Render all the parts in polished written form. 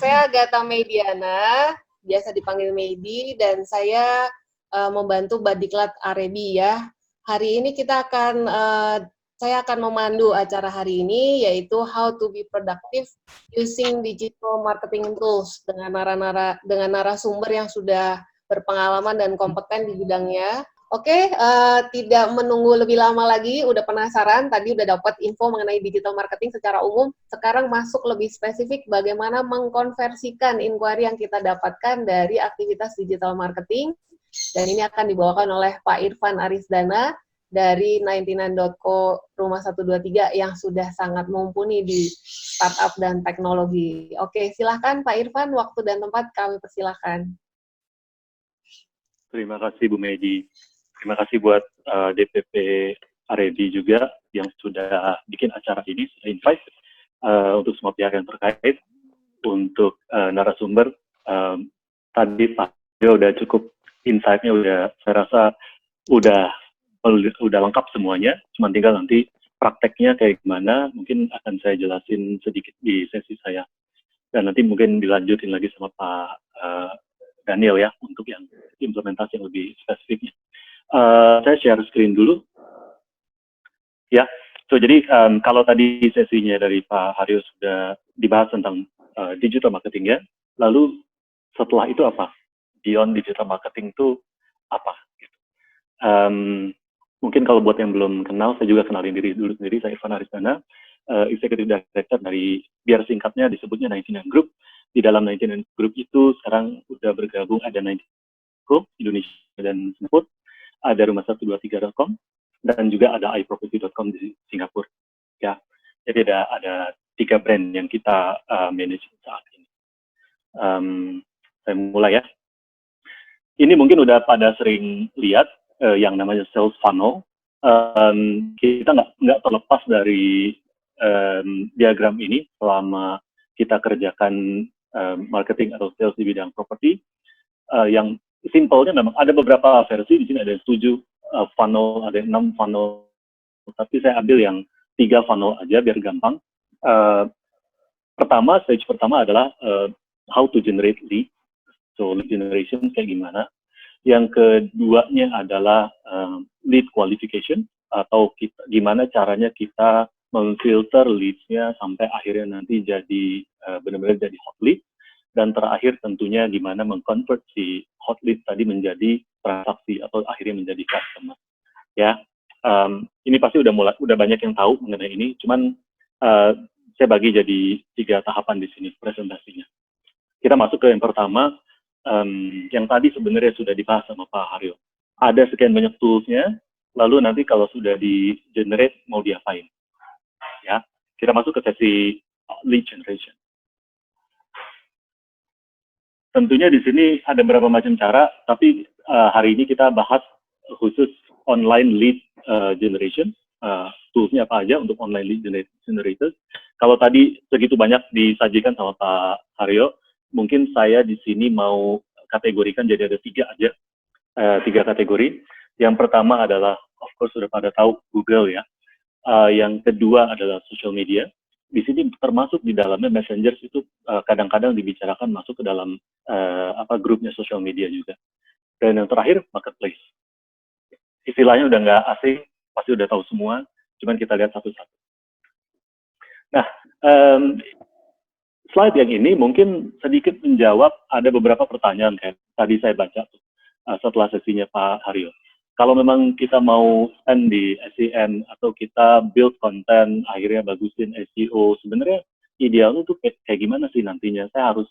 saya Agatha Mediana, biasa dipanggil Medi, dan saya membantu Badiklat Arebi ya. Hari ini saya akan memandu acara hari ini, yaitu How to be Productive Using Digital Marketing Tools dengan narasumber yang sudah berpengalaman dan kompeten di bidangnya. Oke, tidak menunggu lebih lama lagi, udah penasaran, tadi udah dapat info mengenai digital marketing secara umum, sekarang masuk lebih spesifik bagaimana mengkonversikan inquiry yang kita dapatkan dari aktivitas digital marketing, dan ini akan dibawakan oleh Pak Irfan Arisdana dari 99.co Rumah 123 yang sudah sangat mumpuni di startup dan teknologi. Oke, silahkan Pak Irfan, waktu dan tempat kami persilahkan. Terima kasih Bu Medi. Terima kasih buat DPP Arebi juga yang sudah bikin acara ini, sudah invite untuk semua pihak yang terkait, untuk narasumber. Tadi Pak Rio udah cukup insight-nya, saya rasa udah lengkap semuanya, cuma tinggal nanti prakteknya kayak gimana, mungkin akan saya jelasin sedikit di sesi saya. Dan nanti mungkin dilanjutin lagi sama Pak Daniel ya, untuk yang implementasi yang lebih spesifiknya. Saya share screen dulu. Ya, jadi kalau tadi sesinya dari Pak Haryo sudah dibahas tentang digital marketing ya, lalu setelah itu apa? Beyond digital marketing itu apa? Mungkin kalau buat yang belum kenal, saya juga kenalin diri dulu sendiri. Saya Irfan Arisdana, Executive Director dari, biar singkatnya disebutnya 99 Group. Di dalam 99 Group itu sekarang udah bergabung ada 99 Group, Indonesia dan Singapura, ada rumah123.com, dan juga ada iProperty.com di Singapura. Ya, jadi ada 3 brand yang kita manage saat ini. Saya mulai ya. Ini mungkin udah pada sering lihat yang namanya sales funnel. Kita nggak terlepas dari diagram ini selama kita kerjakan marketing atau sales di bidang properti. Yang simpelnya memang ada beberapa versi, di sini ada 7 funnel, ada 6 funnel, tapi saya ambil yang 3 funnel aja biar gampang. Stage pertama adalah how to generate lead, so lead generation kayak gimana. Yang keduanya adalah lead qualification, atau gimana caranya kita memfilter leads-nya sampai akhirnya nanti jadi benar-benar jadi hot lead. Dan terakhir tentunya gimana mengconvert si hot lead tadi menjadi transaksi atau akhirnya menjadi customer. Ya, ini pasti udah banyak yang tahu mengenai ini. Cuman saya bagi jadi 3 tahapan di sini presentasinya. Kita masuk ke yang pertama, yang tadi sebenarnya sudah dibahas sama Pak Haryo. Ada sekian banyak tools-nya, lalu nanti kalau sudah di-generate mau diapain. Ya, kita masuk ke sesi lead generation. Tentunya di sini ada beberapa macam cara, tapi hari ini kita bahas khusus online lead generation. Toolsnya apa aja untuk online lead generators. Kalau tadi segitu banyak disajikan sama Pak Haryo, mungkin saya di sini mau kategorikan jadi ada 3 aja, 3 kategori. Yang pertama adalah, of course sudah pada tahu, Google ya. Yang kedua adalah social media. Di sini termasuk di dalamnya Messenger itu kadang-kadang dibicarakan masuk ke dalam grupnya social media juga. Dan yang terakhir marketplace. Istilahnya udah nggak asing, pasti udah tahu semua. Cuman kita lihat satu-satu. Nah, slide yang ini mungkin sedikit menjawab ada beberapa pertanyaan kayak tadi saya baca setelah sesinya Pak Haryo. Kalau memang kita mau spend di SEM atau kita build konten, akhirnya bagusin SEO, sebenarnya idealnya tuh kayak gimana sih nantinya? Saya harus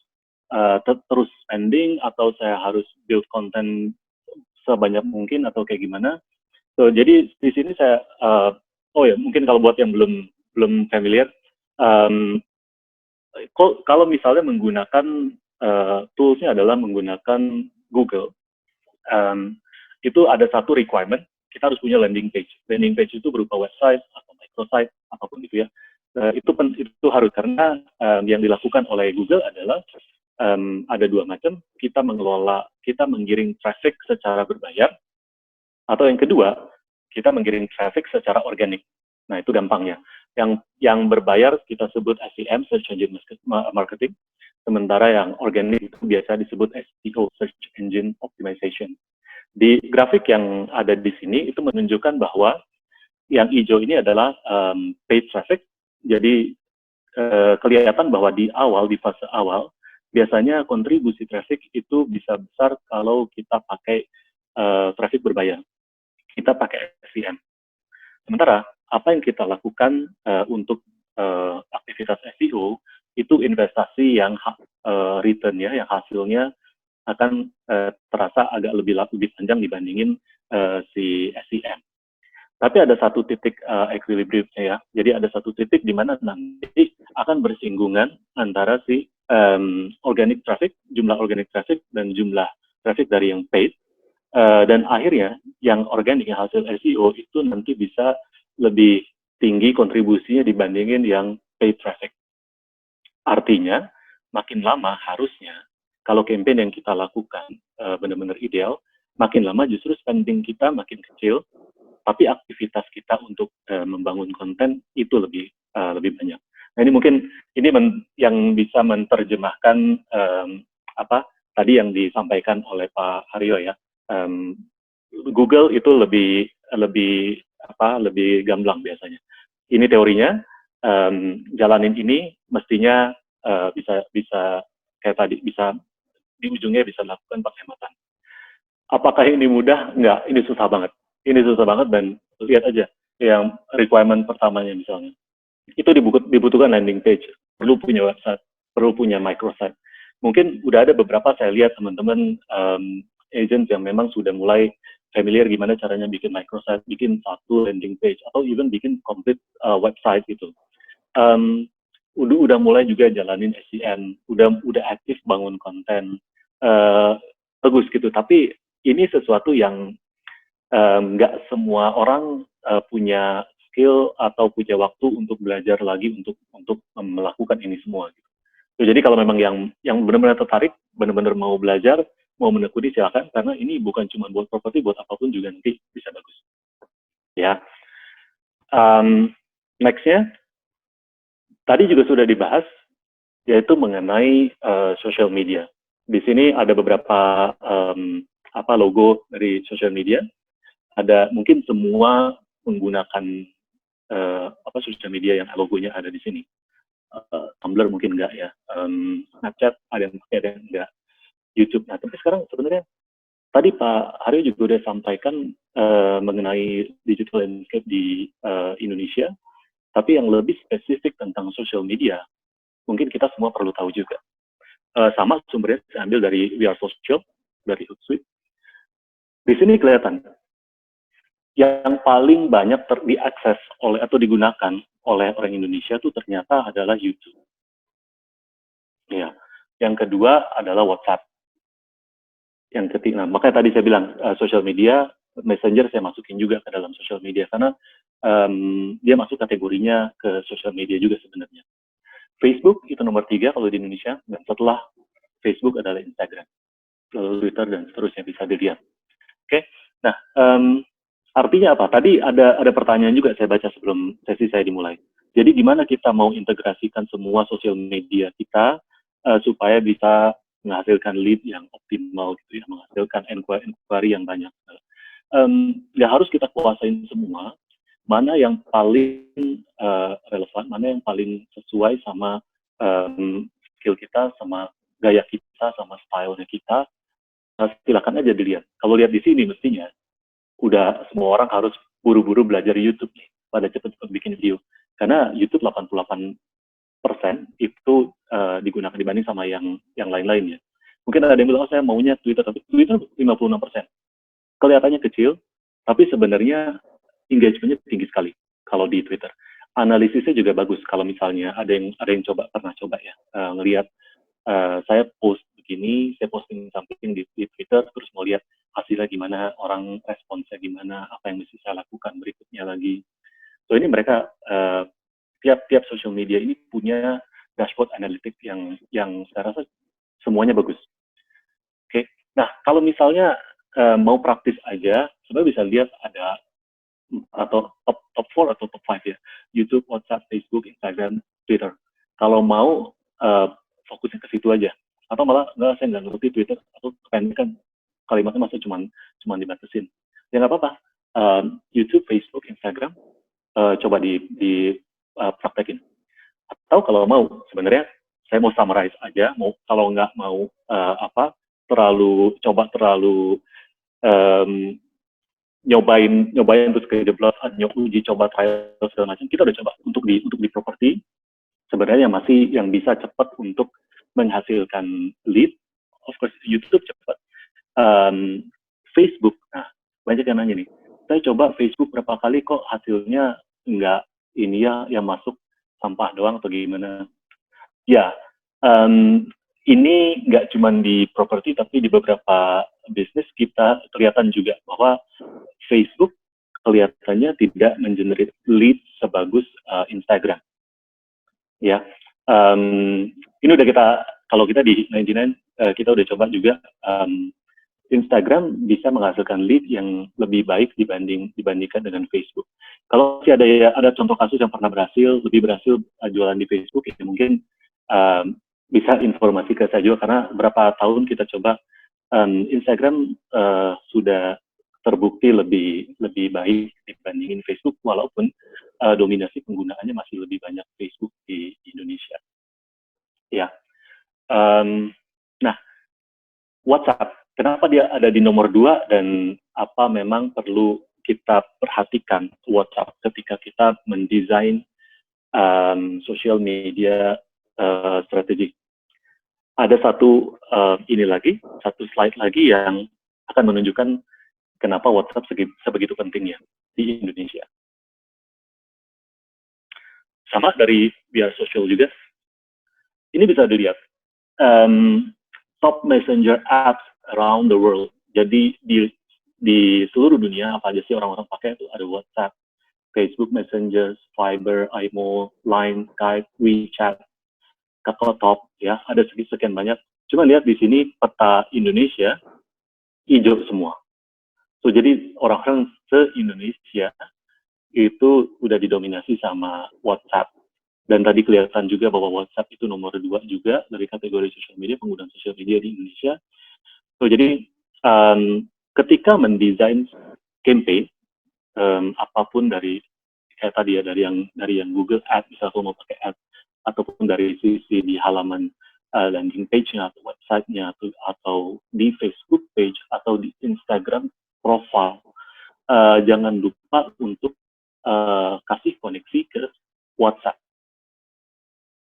terus spending atau saya harus build konten sebanyak mungkin atau kayak gimana? So, jadi di sini saya, mungkin kalau buat yang belum familiar, kalau misalnya menggunakan toolsnya adalah menggunakan Google, itu ada satu requirement, kita harus punya landing page. Landing page itu berupa website atau microsite, apapun itu ya. Itu harus, karena yang dilakukan oleh Google adalah ada 2 macam, kita menggiring traffic secara berbayar, atau yang kedua, kita menggiring traffic secara organik. Nah, itu gampangnya. Yang berbayar kita sebut SEM, Search Engine Marketing. sementara yang organik itu biasa disebut SEO, Search Engine Optimization. Di grafik yang ada di sini itu menunjukkan bahwa yang hijau ini adalah paid traffic, jadi kelihatan bahwa di fase awal, biasanya kontribusi traffic itu bisa besar kalau kita pakai traffic berbayar. Kita pakai SEM. Sementara, apa yang kita lakukan untuk aktivitas SEO, itu investasi yang return-nya, yang hasilnya akan terasa agak lebih panjang dibandingin si SEM. Tapi ada satu titik equilibrium-nya ya. Jadi ada satu titik di mana nanti akan bersinggungan antara si organic traffic, jumlah organic traffic dan jumlah traffic dari yang paid. Dan akhirnya yang organik, yang hasil SEO itu nanti bisa lebih tinggi kontribusinya dibandingin yang paid traffic. Artinya, makin lama harusnya, kalau campaign yang kita lakukan benar-benar ideal, makin lama justru spending kita makin kecil, tapi aktivitas kita untuk membangun konten itu lebih banyak. Nah ini mungkin yang bisa menerjemahkan apa tadi yang disampaikan oleh Pak Haryo ya. Google itu lebih gamblang biasanya. Ini teorinya, jalanin ini mestinya bisa kayak tadi, bisa di ujungnya bisa dilakukan penghematan. Apakah ini mudah? Enggak, ini susah banget. Ini susah banget dan lihat aja yang requirement pertamanya misalnya. Itu dibutuhkan landing page, perlu punya website, perlu punya microsite. Mungkin udah ada beberapa saya lihat teman-teman agent yang memang sudah mulai familiar gimana caranya bikin microsite, bikin satu landing page, atau even bikin complete website gitu. Udah mulai juga jalanin SEM, udah aktif bangun konten, bagus gitu. Tapi ini sesuatu yang nggak semua orang punya skill atau punya waktu untuk belajar lagi untuk melakukan ini semua. Gitu. Jadi kalau memang yang benar-benar tertarik, benar-benar mau belajar, mau menekuni silakan, karena ini bukan cuma buat properti, buat apapun juga nanti bisa bagus. Ya. Next-nya, tadi juga sudah dibahas, yaitu mengenai social media. Di sini ada beberapa logo dari social media. Ada mungkin semua menggunakan social media yang logonya ada di sini. Tumblr mungkin enggak ya, Snapchat ada yang pakai, ada yang enggak, YouTube. Nah, tapi sekarang sebenarnya tadi Pak Haryo juga udah sampaikan mengenai digital landscape di Indonesia, tapi yang lebih spesifik tentang social media, mungkin kita semua perlu tahu juga. Sama sumbernya saya ambil dari We Are Social, dari Hootsuite. Di sini kelihatan yang paling banyak diakses oleh atau digunakan oleh orang Indonesia itu ternyata adalah YouTube. Ya. Yang kedua adalah WhatsApp. Yang ketiga, makanya tadi saya bilang social media, Messenger saya masukin juga ke dalam social media karena dia masuk kategorinya ke social media juga sebenarnya. Facebook itu nomor 3 kalau di Indonesia, dan setelah Facebook adalah Instagram, lalu Twitter dan seterusnya bisa dilihat. Oke, nah artinya apa? Tadi ada pertanyaan juga saya baca sebelum sesi saya dimulai. Jadi gimana kita mau integrasikan semua sosial media kita supaya bisa menghasilkan lead yang optimal gitu ya, menghasilkan inquiry yang banyak. Ya harus kita kuasain semua, mana yang paling relevan, mana yang paling sesuai sama skill kita, sama gaya kita, sama style-nya kita. Silakan aja dilihat. Kalau lihat di sini mestinya udah semua orang harus buru-buru belajar YouTube nih, pada cepat-cepat bikin video. Karena YouTube 88% itu digunakan dibanding sama yang lain-lain ya. Mungkin ada yang bilang, oh saya maunya Twitter, tapi Twitter 56%. Kelihatannya kecil, tapi sebenarnya engagement-nya tinggi sekali kalau di Twitter. Analisisnya juga bagus kalau misalnya ada yang pernah coba ya, ngelihat saya post begini, saya posting something di Twitter, terus mau lihat hasilnya gimana, orang responsnya gimana, apa yang mesti saya lakukan berikutnya lagi. So ini mereka tiap social media ini punya dashboard analitik yang saya rasa semuanya bagus. Oke, nah kalau misalnya mau praktis aja, sebenarnya bisa lihat ada atau top 4 atau top 5 ya, YouTube, WhatsApp, Facebook, Instagram, Twitter. Kalau mau fokusnya ke situ aja. Atau malah nggak, saya nggak ngerti Twitter, atau kependekan kalimatnya masa cuman dibatasin. Ya nggak apa-apa. YouTube, Facebook, Instagram, coba praktekin. Atau kalau mau, sebenarnya saya mau summarize aja, kalau nggak mau terlalu nyobain terus kejeblos, uji coba trial segala macam, kita udah coba untuk di properti. Sebenarnya masih yang bisa cepat untuk menghasilkan lead, of course YouTube cepat. Facebook, nah banyak yang nanya nih, saya coba Facebook berapa kali kok hasilnya nggak ini ya, yang masuk sampah doang atau gimana? Ya, ini nggak cuma di properti, tapi di beberapa bisnis kita kelihatan juga bahwa Facebook kelihatannya tidak mengenerate lead sebagus Instagram. Ya, ini udah kalau kita di 99 kita udah coba juga. Instagram bisa menghasilkan lead yang lebih baik dibandingkan dengan Facebook. Kalau masih ada contoh kasus yang pernah lebih berhasil jualan di Facebook, ya mungkin bisa informasi ke saya juga, karena berapa tahun kita coba, Instagram sudah terbukti lebih baik dibandingin Facebook, walaupun dominasi penggunaannya masih lebih banyak Facebook di Indonesia. Ya, nah WhatsApp. Kenapa dia ada di nomor 2 dan apa memang perlu kita perhatikan WhatsApp ketika kita mendesain social media strategi? Ada satu slide lagi yang akan menunjukkan kenapa WhatsApp sebegitu pentingnya di Indonesia. Sama dari biar sosial juga. Ini bisa dilihat. Top messenger apps around the world. Jadi di seluruh dunia apa aja sih orang-orang pakai itu? Ada WhatsApp, Facebook Messenger, Viber, IMO, Line, Skype, WeChat, KakaoTalk, ya ada sekian banyak. Cuma lihat di sini peta Indonesia hijau semua. So jadi orang-orang se-Indonesia itu udah didominasi sama WhatsApp. Dan tadi kelihatan juga bahwa WhatsApp itu nomor 2 juga dari kategori social media, penggunaan social media di Indonesia. So, jadi ketika mendesain campaign, apapun dari kayak tadi ya, dari yang Google Ads, misalnya mau pakai Ads, ataupun dari sisi di halaman landing page-nya atau website-nya, atau di Facebook page atau di Instagram profile, jangan lupa untuk kasih koneksi ke WhatsApp.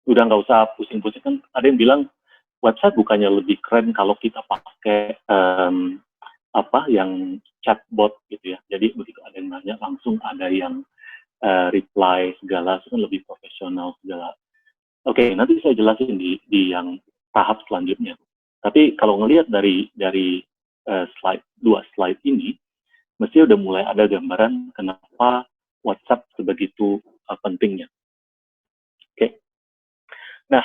Udah nggak usah pusing-pusing, kan ada yang bilang WhatsApp bukannya lebih keren kalau kita pakai yang chatbot gitu ya. Jadi begitu ada yang nanya langsung ada yang reply segala, itu kan lebih profesional segala. Oke, nanti saya jelasin di yang tahap selanjutnya. Tapi kalau ngelihat dari dua slide ini, mesti udah mulai ada gambaran kenapa WhatsApp sebegitu pentingnya. Oke. Nah,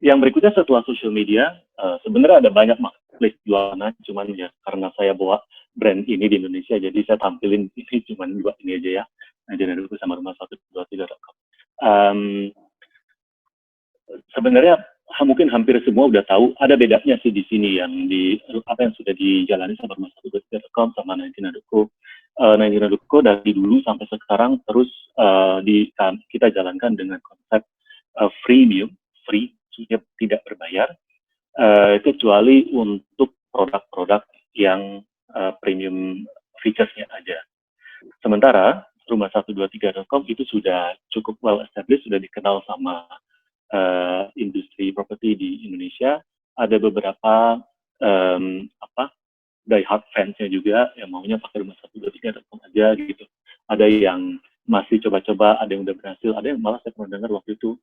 yang berikutnya setelah social media, sebenarnya ada banyak marketplace di luar sana, cuman ya karena saya bawa brand ini di Indonesia, jadi saya tampilin ini cuman 2 ini aja ya, Najinaduku sama Rumah123.com. Sebenarnya mungkin hampir semua udah tahu, ada bedanya sih di sini yang apa yang sudah dijalani sama Rumah123.com sama Najinaduku. Najinaduku dari dulu sampai sekarang terus kita jalankan dengan konsep freemium, free, sudah tidak berbayar, kecuali untuk produk-produk yang premium features-nya aja. Sementara Rumah123.com itu sudah cukup well established, sudah dikenal sama industri properti di Indonesia. Ada beberapa die-hard fans-nya juga yang maunya pakai Rumah123.com aja gitu. Ada yang masih coba-coba, ada yang udah berhasil, ada yang malah saya pernah dengar waktu itu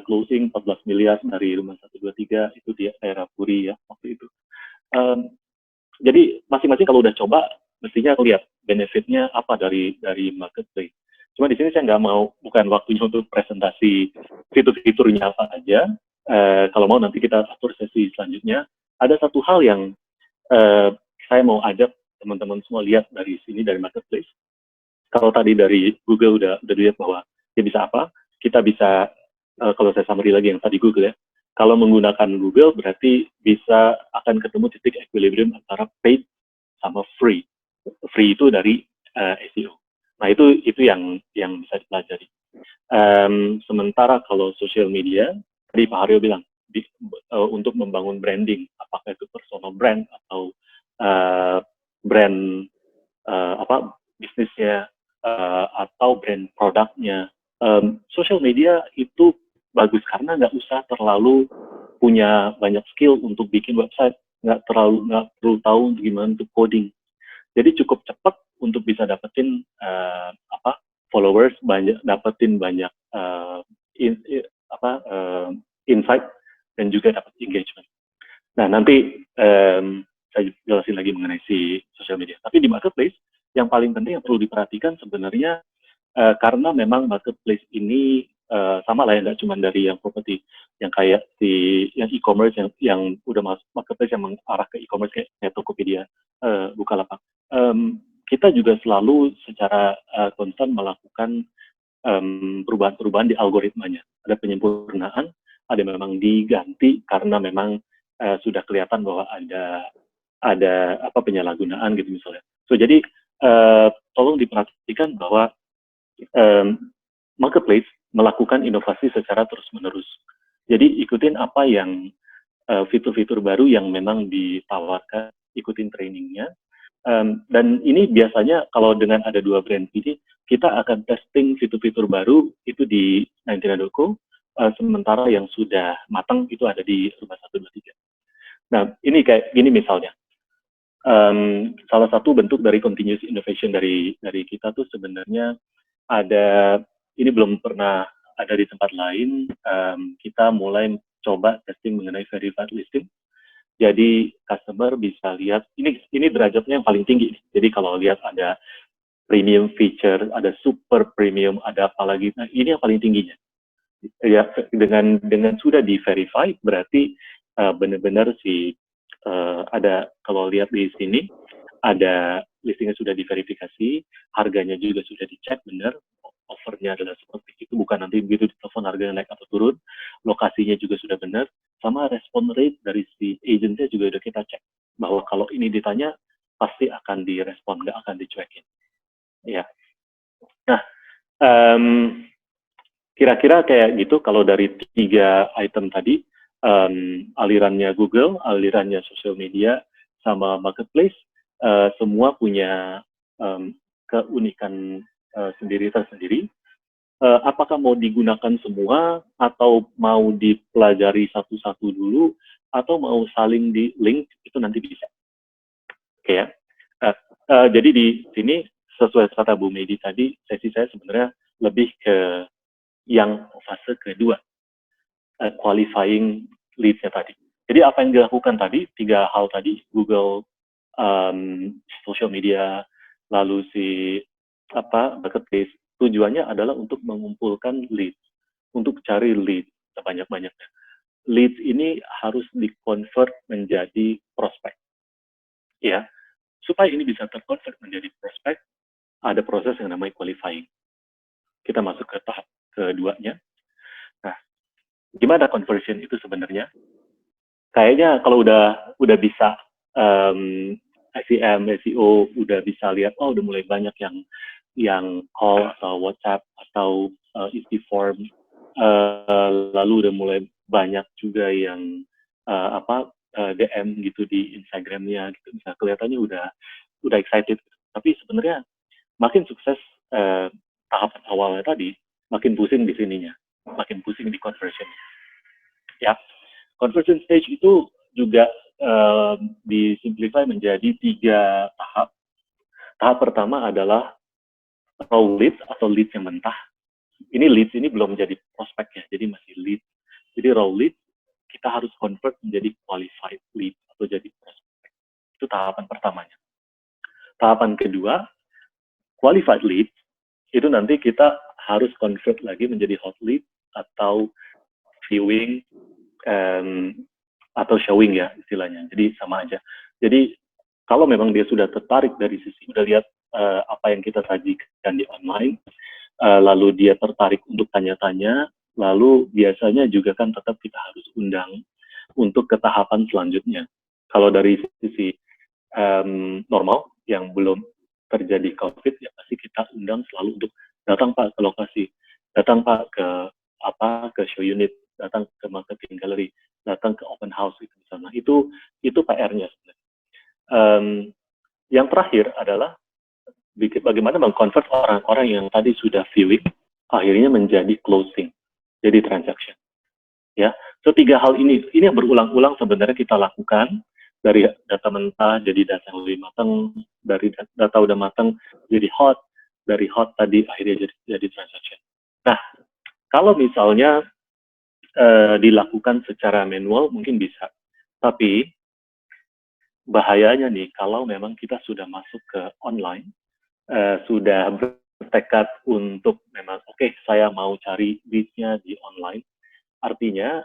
closing 14 miliar dari Rumah123 itu di daerah Puri ya waktu itu. Jadi masing-masing kalau udah coba mestinya lihat benefitnya apa dari marketplace. Cuma di sini saya bukan waktunya untuk presentasi fitur-fiturnya apa aja. Kalau mau nanti kita atur sesi selanjutnya. Ada satu hal yang saya mau ajak teman-teman semua lihat dari sini, dari marketplace. Kalau tadi dari Google udah dilihat bahwa dia bisa apa, kita bisa kalau saya summary lagi yang tadi Google ya, Kalau menggunakan Google berarti bisa akan ketemu titik equilibrium antara paid sama free. Free itu dari SEO. Nah itu yang bisa dipelajari. Sementara kalau social media, tadi Pak Haryo bilang untuk membangun branding, apakah itu personal brand atau brand bisnisnya atau brand produknya. Social media itu bagus karena nggak usah terlalu punya banyak skill untuk bikin website, nggak perlu tahu gimana untuk coding. Jadi cukup cepat untuk bisa dapetin followers, dapetin banyak insight dan juga dapat engagement. Nah nanti saya jelasin lagi mengenai si social media. Tapi di marketplace yang paling penting yang perlu diperhatikan sebenarnya karena memang marketplace ini sama lah ya, nggak cuma dari yang properti, yang kayak yang e-commerce yang udah masuk marketplace yang mengarah ke e-commerce kayak Tokopedia, Bukalapak. Kita juga selalu secara konstan melakukan perubahan-perubahan di algoritmanya. Ada penyempurnaan, ada memang diganti karena memang sudah kelihatan bahwa ada penyalahgunaan gitu misalnya. So jadi tolong diperhatikan bahwa marketplace melakukan inovasi secara terus-menerus. Jadi ikutin apa yang fitur-fitur baru yang memang ditawarkan, ikutin trainingnya. Dan ini biasanya kalau dengan ada 2 brand ini, kita akan testing fitur-fitur baru itu di 99.co, sementara yang sudah matang itu ada di Rumah 123. Nah, ini kayak gini misalnya. Salah satu bentuk dari continuous innovation dari kita tuh sebenarnya ada, ini belum pernah ada di tempat lain, kita mulai coba testing mengenai verified listing. Jadi customer bisa lihat, ini derajatnya yang paling tinggi. Jadi kalau lihat ada premium feature, ada super premium, ada apa lagi, nah ini yang paling tingginya. Ya, dengan sudah di verify berarti benar-benar ada, kalau lihat di sini ada listingnya sudah diverifikasi, harganya juga sudah dicek benar, offernya adalah seperti itu, bukan nanti begitu ditelepon harganya naik atau turun, lokasinya juga sudah benar, sama respon rate dari si agentnya juga udah kita cek bahwa kalau ini ditanya pasti akan direspon, nggak akan dicuekin. Ya. Nah, kira-kira kayak gitu kalau dari 3 item tadi, alirannya Google, alirannya social media, sama marketplace, semua punya keunikan sendiri-tersendiri. Apakah mau digunakan semua, atau mau dipelajari satu-satu dulu, atau mau saling di link, itu nanti bisa. Oke ya. Jadi di sini, sesuai kata Bu Medi tadi, sesi saya sebenarnya lebih ke yang fase kedua, qualifying leads-nya tadi. Jadi apa yang dilakukan tadi, 3 hal tadi, Google, social media, lalu marketplace, tujuannya adalah untuk mengumpulkan leads, untuk cari leads sebanyak-banyaknya. Leads ini harus di-convert menjadi prospek. Ya, supaya ini bisa ter-convert menjadi prospek, ada proses yang namanya qualifying. Kita masuk ke tahap keduanya. Nah, gimana conversion itu sebenarnya? Kayaknya kalau udah bisa SEM, SEO, udah bisa lihat, udah mulai banyak yang call atau WhatsApp atau isi form, lalu udah mulai banyak juga yang DM gitu di Instagramnya gitu, bisa kelihatannya udah excited. Tapi sebenarnya makin sukses tahapan awalnya tadi, makin pusing di sininya, makin pusing di conversion. Ya, conversion stage itu juga disimplify menjadi 3 tahap. Tahap pertama adalah raw leads atau leads yang mentah. Ini leads ini belum menjadi prospek ya, jadi masih lead. Jadi raw leads kita harus convert menjadi qualified lead atau jadi prospek. Itu tahapan pertamanya. Tahapan kedua, qualified lead, itu nanti kita harus convert lagi menjadi hot lead atau viewing atau showing ya istilahnya. Jadi sama aja. Jadi kalau memang dia sudah tertarik dari sisi, udah lihat apa yang kita sajikan di online, lalu dia tertarik untuk tanya-tanya, lalu biasanya juga kan tetap kita harus undang untuk ke tahapan selanjutnya. Kalau dari sisi normal yang belum terjadi COVID, ya pasti kita undang selalu untuk datang Pak ke lokasi, datang Pak ke ke show unit, datang ke marketing gallery, datang ke open house gitu misalnya. Itu PR-nya sebenarnya. Yang terakhir adalah bagaimana mengconvert orang-orang yang tadi sudah viewing akhirnya menjadi closing, jadi transaction. Ya, so 3 hal ini yang berulang-ulang sebenarnya kita lakukan dari data mentah jadi data yang lebih matang, dari data udah matang jadi hot, dari hot tadi akhirnya jadi transaction. Nah, kalau misalnya dilakukan secara manual mungkin bisa, tapi bahayanya nih kalau memang kita sudah masuk ke online, sudah bertekad untuk memang saya mau cari lead-nya di online, artinya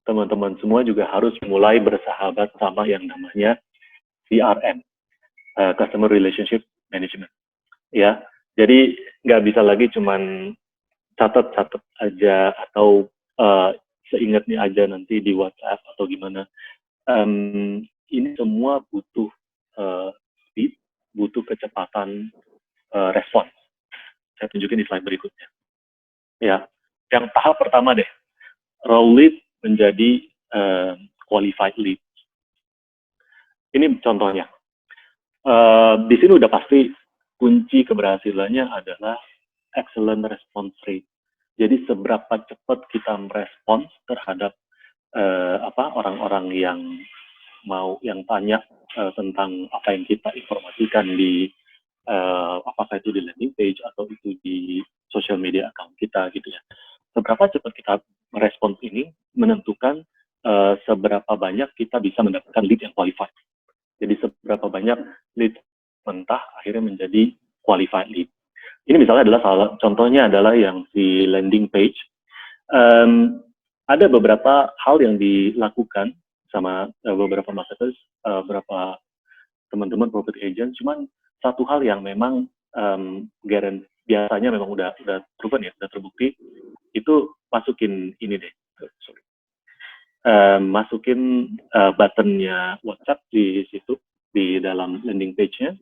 teman-teman semua juga harus mulai bersahabat sama yang namanya CRM, Customer Relationship Management. Ya, jadi nggak bisa lagi cuman catat-catat aja atau seingatnya aja nanti di WhatsApp atau gimana. Ini semua butuh speed, butuh kecepatan respon. Saya tunjukin di slide berikutnya. Ya, yang tahap pertama deh, raw lead menjadi qualified lead. Ini contohnya. Di sini udah pasti kunci keberhasilannya adalah excellent response rate. Jadi seberapa cepat kita merespons terhadap orang-orang yang tanya tentang apa yang kita informasikan di apakah itu di landing page atau itu di social media account kita gitu ya. Seberapa cepat kita merespons ini menentukan seberapa banyak kita bisa mendapatkan lead yang qualified. Jadi seberapa banyak lead mentah akhirnya menjadi qualified lead. Ini misalnya adalah contohnya adalah yang si landing page. Ada beberapa hal yang dilakukan sama beberapa marketers, beberapa teman-teman property agent, cuman satu hal yang memang biasanya memang udah proven ya, udah terbukti, itu masukin ini deh, masukin buttonnya WhatsApp di situ, di dalam landing page-nya.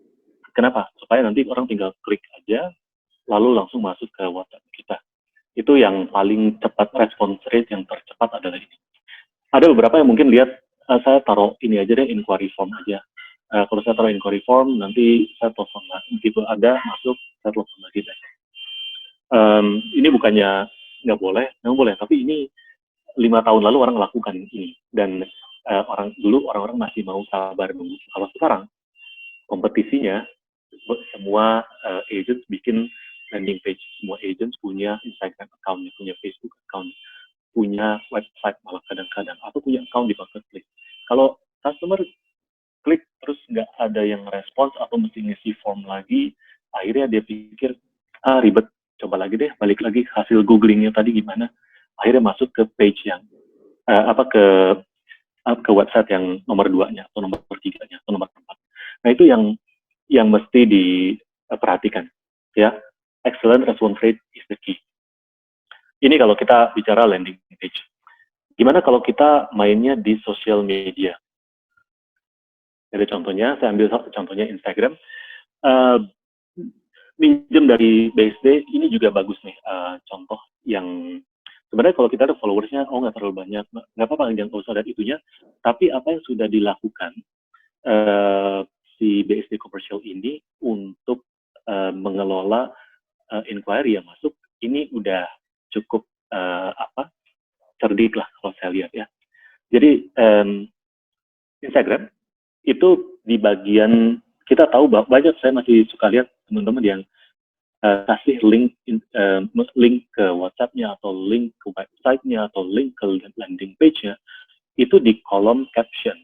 Kenapa? Supaya nanti orang tinggal klik aja, lalu langsung masuk ke WhatsApp kita. Itu yang paling cepat, response rate yang tercepat adalah ini. Ada beberapa yang mungkin lihat, saya taruh ini aja deh, inquiry form aja. Kalau saya taruh inquiry form, nanti saya telepon lagi. Begitu ada, masuk, saya telepon lagi deh. Ini bukannya nggak boleh, tapi ini 5 tahun lalu orang lakukan ini. Dan orang-orang masih mau sabar nunggu. Kalau sekarang, kompetisinya, semua agents bikin landing page, semua agents punya Instagram account, punya Facebook account, punya website malah kadang-kadang, atau punya account di marketplace. Kalau customer klik terus nggak ada yang respons atau mesti ngisi form lagi, akhirnya dia pikir ribet, coba lagi deh, balik lagi hasil googlingnya tadi gimana, akhirnya masuk ke page yang ke website yang nomor 2-nya atau nomor 3-nya atau nomor 4. Nah itu yang mesti diperhatikan, ya. Excellent response rate is the key. Ini kalau kita bicara landing page. Gimana kalau kita mainnya di social media? Jadi contohnya, saya ambil contohnya Instagram. Minjem dari BSD, ini juga bagus nih, contoh yang sebenarnya kalau kita ada followersnya, nggak terlalu banyak, nggak apa-apa, jangan usah lihat itunya, tapi apa yang sudah dilakukan si BSD Commercial ini untuk mengelola inquiry yang masuk, ini udah cukup cerdik lah kalau saya lihat ya. Jadi Instagram itu di bagian, kita tahu bahwa banyak, saya masih suka lihat teman-teman yang kasih link ke WhatsApp-nya atau link ke website-nya atau link ke landing page-nya itu di kolom caption,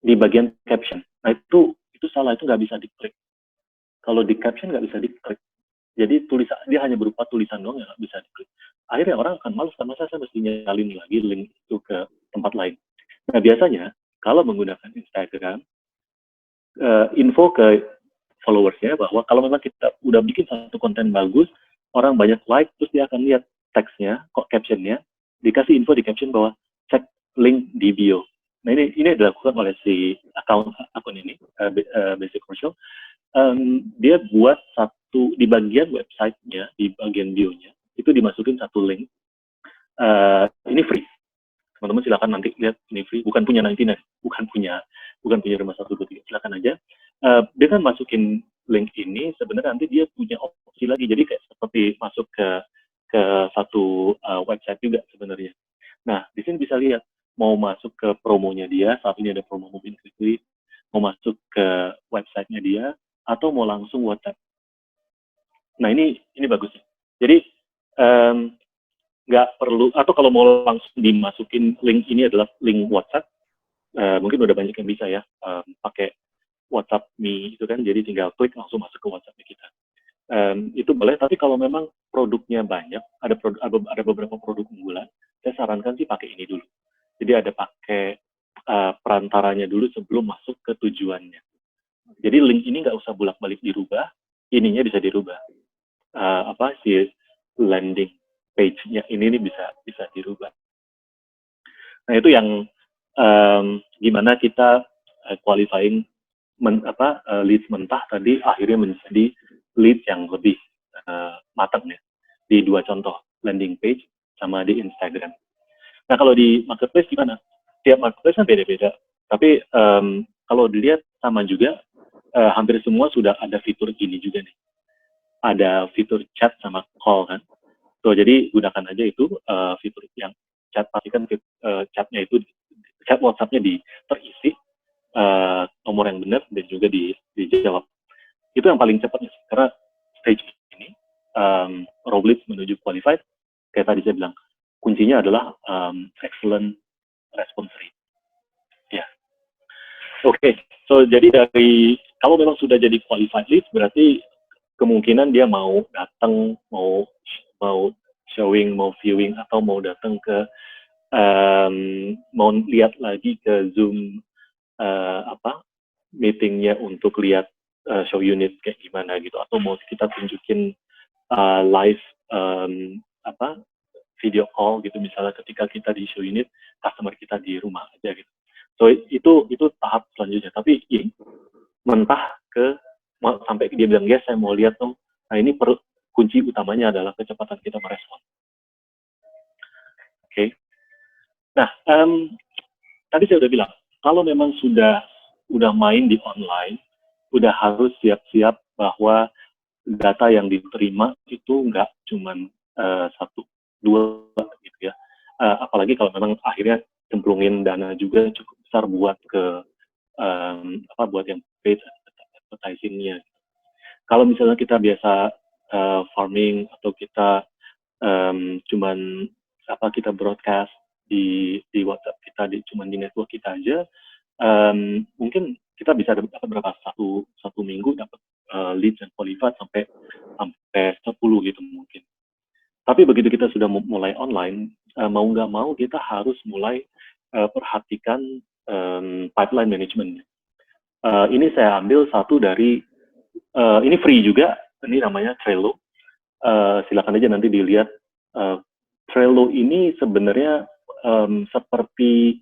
di bagian caption. Nah itu salah, itu nggak bisa diklik. Kalau di caption nggak bisa diklik. Jadi dia hanya berupa tulisan doang, nggak bisa diklik. Akhirnya orang akan malas, karena saya mesti nyalin lagi link itu ke tempat lain. Nah biasanya kalau menggunakan Instagram, info ke followersnya bahwa kalau memang kita udah bikin satu konten bagus, orang banyak like, terus dia akan lihat, teksnya, kok captionnya, dikasih info di caption bahwa cek link di bio. Nah ini dilakukan oleh si akun ini, Basic Commercial. Dia buat satu di bagian websitenya, di bagian bio-nya itu dimasukin satu link. Ini free, teman-teman silakan nanti lihat, ini free, bukan punya 99, bukan punya rumah 123, silakan aja. Dia kan masukin link ini, sebenarnya nanti dia punya opsi lagi, jadi kayak seperti masuk ke satu website juga sebenarnya. Nah di sini bisa lihat mau masuk ke promonya dia, saat ini ada promo Move In Quickly, mau masuk ke websitenya dia, atau mau langsung WhatsApp. Nah ini bagus. Jadi nggak perlu, atau kalau mau langsung dimasukin link ini adalah link WhatsApp, mungkin udah banyak yang bisa ya pakai WhatsApp Me itu kan, jadi tinggal klik langsung masuk ke WhatsApp kita. Itu boleh, tapi kalau memang produknya banyak, ada beberapa produk unggulan, saya sarankan sih pakai ini dulu. Jadi ada pakai perantaranya dulu sebelum masuk ke tujuannya. Jadi link ini nggak usah bolak-balik dirubah, ininya bisa dirubah. Si landing page-nya ini bisa dirubah. Nah itu yang gimana kita qualifying leads mentah tadi akhirnya menjadi leads yang lebih matang ya, di dua contoh, landing page sama di Instagram. Nah kalau di marketplace gimana? Tiap marketplace kan beda-beda, tapi kalau dilihat sama juga, hampir semua sudah ada fitur gini juga nih, ada fitur chat sama call kan. So, jadi gunakan aja itu fitur yang chat, pastikan chatnya itu, chat WhatsApp-nya terisi nomor yang benar dan juga dijawab. Itu yang paling cepat sih, karena stage ini raw leads menuju qualified, kayak tadi saya bilang, kuncinya adalah excellent response rate. Ya, oke. So jadi kalau memang sudah jadi qualified leads, berarti kemungkinan dia mau datang, mau showing, mau viewing, atau mau datang ke mau lihat lagi ke Zoom meetingnya untuk lihat show unit kayak gimana gitu, atau mau kita tunjukin live video call gitu, misalnya ketika kita di show unit, customer kita di rumah aja gitu. So itu tahap selanjutnya, tapi ini mentah sampai dia bilang, yes saya mau lihat dong. Nah ini kunci utamanya adalah kecepatan kita merespon. Oke. Nah tadi saya udah bilang, kalau memang sudah main di online, udah harus siap-siap bahwa data yang diterima itu nggak cuma 1, 2 gitu ya. Apalagi kalau memang akhirnya cemplungin dana juga cukup besar buat buat yang paid advertising-nya. Kalau misalnya kita biasa farming, atau kita cuman kita broadcast di WhatsApp kita, cuman di network kita aja, mungkin kita bisa dapat berapa, satu minggu dapat leads yang qualified sampai 10 gitu mungkin. Tapi begitu kita sudah mulai online, mau nggak mau kita harus mulai perhatikan pipeline management. Ini saya ambil satu dari, ini free juga, ini namanya Trello. Silakan aja nanti dilihat. Trello ini sebenarnya seperti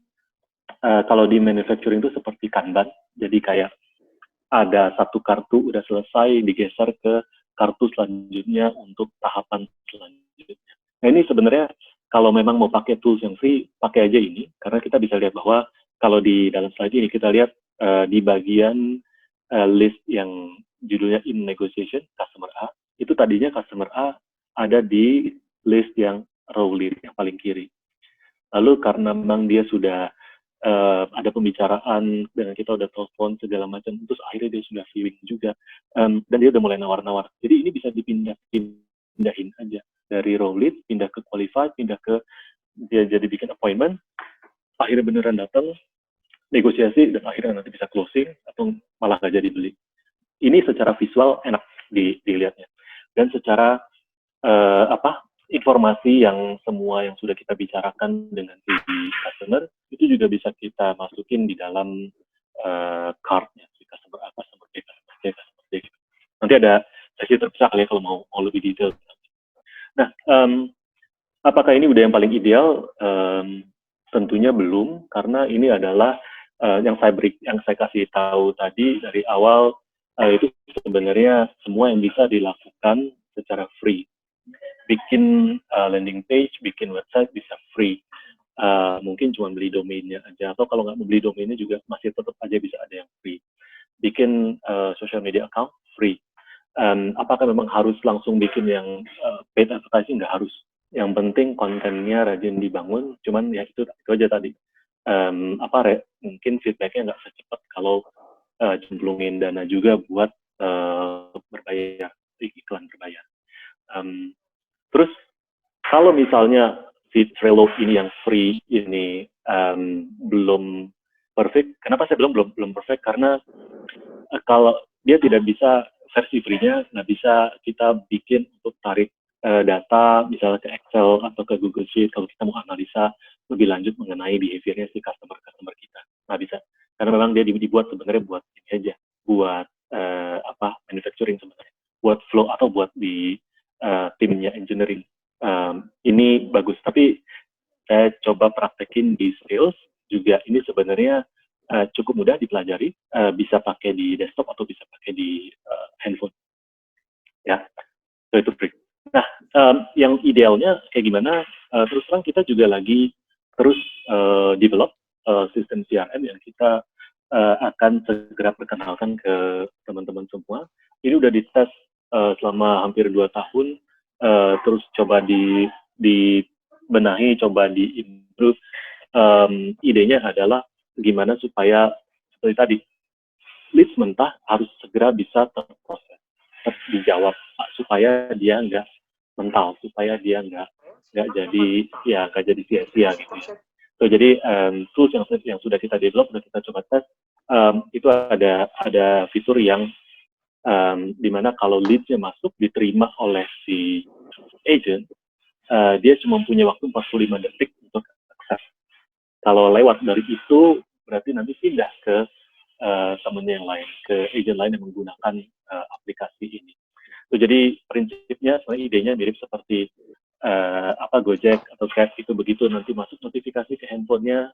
kalau di manufacturing itu seperti Kanban. Jadi kayak ada satu kartu udah selesai, digeser ke kartu selanjutnya untuk tahapan selanjutnya. Nah ini sebenarnya kalau memang mau pakai tools yang free, pakai aja ini, karena kita bisa lihat bahwa kalau di dalam slide ini kita lihat di bagian list yang judulnya in negotiation, customer A, itu tadinya customer A ada di list yang raw lead yang paling kiri. Lalu karena memang dia sudah ada pembicaraan dengan kita, udah telepon segala macam, terus akhirnya dia sudah viewing juga, dan dia udah mulai nawar-nawar. Jadi ini bisa dipindahin aja dari raw lead, pindah ke qualified, pindah ke dia jadi bikin appointment, akhirnya beneran datang, negosiasi, dan akhirnya nanti bisa closing atau malah nggak jadi beli. Ini secara visual enak dilihatnya, dan secara informasi yang semua yang sudah kita bicarakan dengan si customer itu juga bisa kita masukin di dalam card-nya, customer A, customer B, customer C, customer D. Nanti ada sesi terpisah kali ya kalau mau lebih detail. Nah, apakah ini udah yang paling ideal? Tentunya belum, karena ini adalah yang saya kasih tahu tadi dari awal, itu sebenarnya semua yang bisa dilakukan secara free. Bikin landing page, bikin website bisa free. Mungkin cuma beli domainnya aja, atau kalau nggak mau beli domainnya juga masih tetap aja bisa ada yang free. Bikin social media account free. Apakah memang harus langsung bikin yang paid advertising? Nggak harus. Yang penting kontennya rajin dibangun. Cuman ya itu aja tadi. Mungkin feedbacknya nggak secepat kalau cemplungin dana juga buat berbayar, iklan berbayar. Terus kalau misalnya si Trello ini yang free ini belum perfect, kenapa saya belum perfect? Karena kalau dia tidak bisa versi free-nya, nggak bisa kita bikin untuk tarik data misalnya ke Excel atau ke Google Sheet kalau kita mau analisa lebih lanjut mengenai behavior-nya si customer kita, nggak bisa, karena memang dia dibuat sebenarnya buat ini aja, buat manufacturing sebenarnya, buat flow atau buat di timnya engineering. Ini bagus, tapi saya coba praktekin di sales juga. Ini sebenarnya cukup mudah dipelajari, bisa pakai di desktop atau bisa pakai di handphone. Ya, so itu free. Nah, yang idealnya kayak gimana? Terus terang kita juga lagi terus develop sistem CRM yang kita akan segera perkenalkan ke teman-teman semua. Ini udah dites selama hampir 2 tahun, terus coba dibenahi, coba di-improve. Idenya adalah gimana supaya seperti tadi, leads mentah harus segera bisa terproses, dijawab, supaya dia nggak mental, supaya dia nggak jadi sia-sia gitu ya. So, jadi tools yang sudah kita develop, sudah kita coba tes, itu ada fitur yang dimana kalau leads-nya masuk diterima oleh si agent, dia cuma punya waktu 45 detik untuk akses. Kalau lewat dari itu, berarti nanti pindah ke temennya yang lain, ke agent lain yang menggunakan aplikasi ini. So, jadi prinsipnya sebenarnya idenya mirip seperti Gojek atau Grab itu, begitu nanti masuk notifikasi ke handphonenya,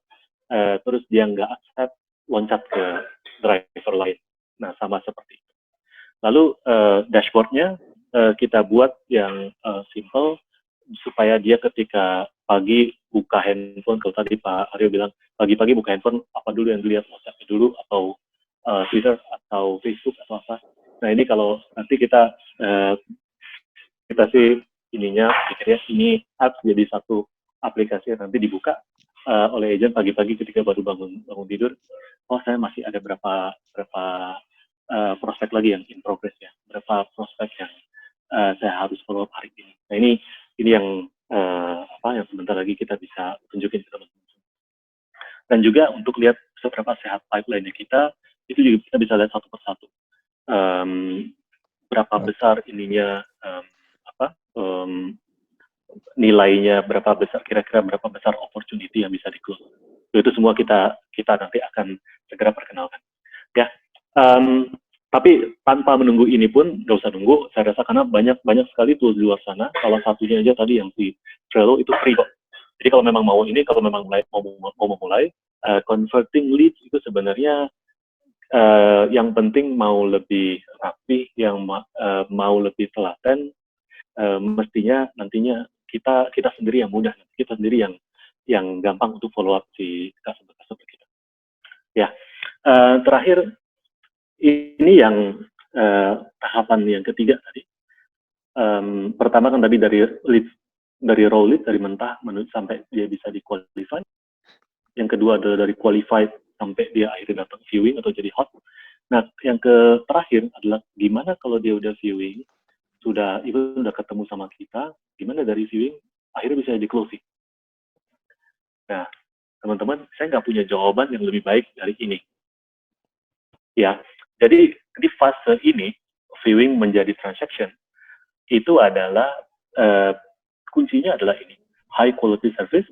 terus dia nggak accept, loncat ke driver lain. Nah, sama seperti itu. Lalu dashboardnya kita buat yang simple, supaya dia ketika pagi buka handphone, kalau tadi Pak Aryo bilang pagi-pagi buka handphone, apa dulu yang dilihat, WhatsApp dulu atau Twitter atau Facebook atau apa. Nah, ini kalau nanti kita sih ininya pikirnya ini apps jadi satu aplikasi yang nanti dibuka oleh agent pagi-pagi ketika baru bangun tidur. Oh, saya masih ada berapa prospek lagi yang in progress ya, berapa prospek yang saya harus follow up hari ini. Nah, ini yang yang sebentar lagi kita bisa tunjukin ke teman-teman. Dan juga untuk lihat seberapa sehat pipeline-nya kita, itu juga kita bisa lihat satu persatu. Berapa besar ininya, nilainya berapa besar, kira-kira berapa besar opportunity yang bisa di-close. Itu semua kita nanti akan segera perkenalkan. Ya, tapi tanpa menunggu ini pun nggak usah nunggu, saya rasa, karena banyak sekali tools di luar sana. Salah satunya aja tadi yang si Trello itu free kok. Jadi kalau memang mau mulai converting leads itu sebenarnya yang penting mau lebih rapi, yang mau lebih telaten, mestinya nantinya kita sendiri yang mudah, kita sendiri yang gampang untuk follow up si customer kita. Ya, terakhir ini yang tahapan yang ketiga tadi. Pertama kan tadi dari raw lead, dari mentah menuju sampai dia bisa di-qualify. Yang kedua adalah dari qualified sampai dia akhirnya datang viewing atau jadi hot. Nah, yang terakhir adalah gimana kalau dia udah viewing, sudah ketemu sama kita, gimana dari viewing akhirnya bisa di closing. Nah, teman-teman, saya nggak punya jawaban yang lebih baik dari ini. Ya, jadi di fase ini, viewing menjadi transaction, itu adalah kuncinya adalah ini, high quality service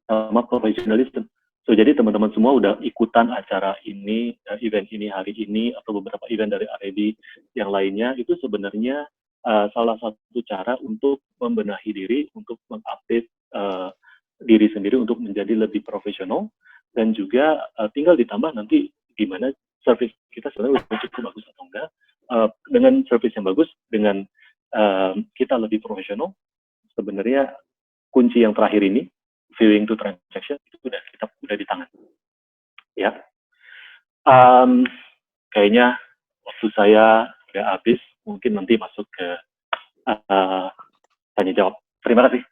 sama professionalism. So, jadi teman-teman semua udah ikutan acara ini, event ini hari ini, atau beberapa event dari RAB yang lainnya, itu sebenarnya salah satu cara untuk membenahi diri, untuk mengupdate diri sendiri untuk menjadi lebih profesional, dan juga tinggal ditambah nanti gimana service kita sebenarnya udah cukup bagus atau enggak. Dengan service yang bagus, dengan kita lebih profesional, sebenarnya kunci yang terakhir ini, viewing to transaction, itu udah di tangan. Ya, kayaknya waktu saya udah habis, mungkin nanti masuk ke tanya jawab. Terima kasih.